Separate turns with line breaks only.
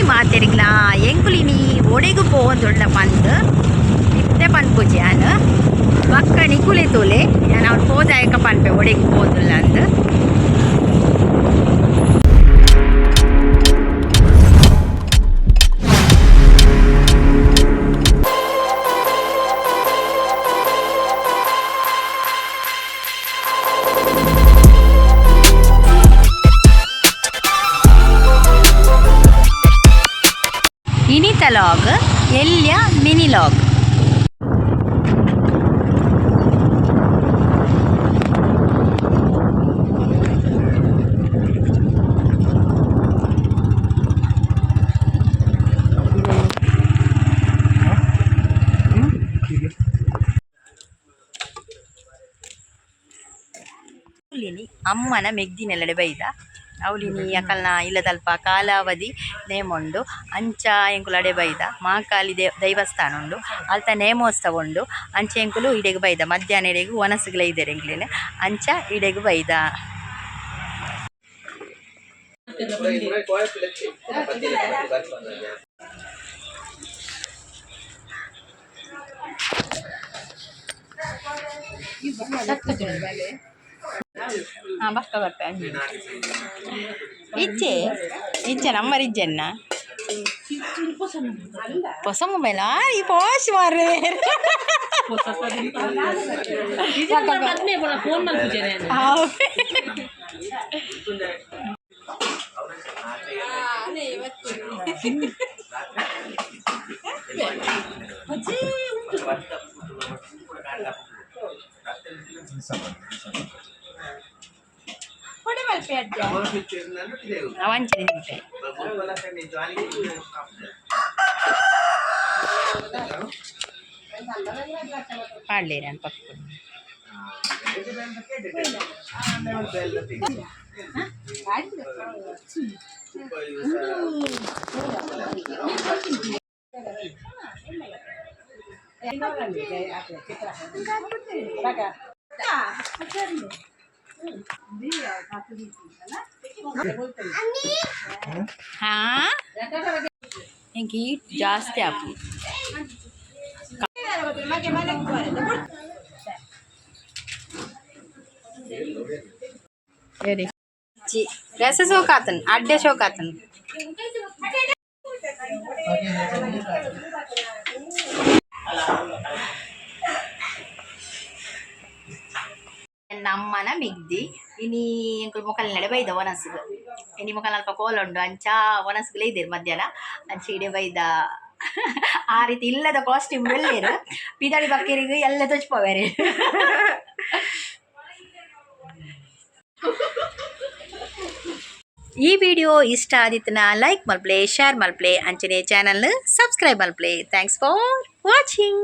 ಮಾತೆರಿಗ್ಲ ಎಂಕುಲಿನಿ ಒಡೆಗು ಪೋಂದುಳ್ಳ ಪಂದ್ ಇತ್ತೆ ಪನ್ಪುಜಿ ನಾನು ಬಕ್ಕಣಿ ಕುಲೆ ತೋಲೆ ನಾನು ಅವ್ರು ಪೋದಾಯಕ ಪನ್ಪೆ ಒಡೆಗು ಪೋದುಲ್ಲ ಅಂದ್ ಇನಿತ ಲಾಗ್ ಎಲ್ಯ ಮಿನಿ ಲಾಗ್ ಅಮ್ಮನ ಮೆಗ್ದಿನೆಲ್ಲಡೆ ಬೈದ ಅವಳಿನಿ ಅಕಲ್ನ ಇಲ್ಲದಲ್ಪ ಕಾಲಾವಧಿ ನೇಮೊಂಡು ಅಂಚ ಎಂಕುಲಡೆ ಬೈದ ಮಹಾಕಾಲಿ ದೈವಸ್ಥಾನ ಉಂಡು ಅಲ್ತ ನೇಮೋತ್ಸವ ಉಂಡು ಅಂಚ ಎಂಕುಲು ಇಡೆಗು ಬೈದ ಮಧ್ಯಾಹ್ನ ಇಡೆಗು ಒನಸುಗಳ ಇದ್ದಾರೆ ಎಂಕ್ಲೇನೆ ಅಂಚ ಇಡೆಗು ಬೈದ ಬಕ್ಕ ಬರ್ಪೆ ಇಚ್ಚೆ ಇಚ್ಚೆ ನಂಬರ್ ಇಜ್ಜೆನ್ನ ಹೊಸ ಮೊಬೈಲ್ ಈ ಪಾಶ್ ಮಾರ್ರೆ ಪಾಡ್ಲೇರಿ ಅಂತ ಪಕ್ಕ ಹೆಂಗೆ ಹೀಟ್ ಜಾಸ್ತಿ ಆಪು ರಸ ಶೋಕಾತನ್ ಅಡ್ಡೆ ಶೋಕಾತನ್ ನಮ್ಮನ ಮಿಗ್ದಿ ಇನಿ ಎಂಕುಲು ಮೊಕಲ್ ನಡೆ ಬೈದ ಒನಸ್ಗ ಇನಿ ಮೊಕಲ್ ಅಲ್ಪ ಕೋಲುಂಡು ಅಂಚ ಒನಸ್ಗಲೇ ಇದ್ದೀರಿ ಮಧ್ಯಾಹ್ನ ಅಂಚ ಇಡೆ ಬೈದ ಆ ರೀತಿ ಇಲ್ಲದ ಕಾಸ್ಟ್ಯೂಮ್ ಎಲ್ಲೇರು ಪಿದಾಡಿ ಬಕ್ಕೇರಿಗೆ ಎಲ್ಲ ತೊಚ್ಪೋವೇರಿ ಈ ವಿಡಿಯೋ ಇಷ್ಟ ಆದಿತ್ತನ ಲೈಕ್ ಮಲ್ಪ್ಲೆ ಶೇರ್ ಮಲ್ಪ್ಲೆ ಅಂಚನೆ ಚಾನಲ್ನ ಸಬ್ಸ್ಕ್ರೈಬ್ ಮಲ್ಪ್ಲೆ ಥ್ಯಾಂಕ್ಸ್ ಫಾರ್ ವಾಚಿಂಗ್.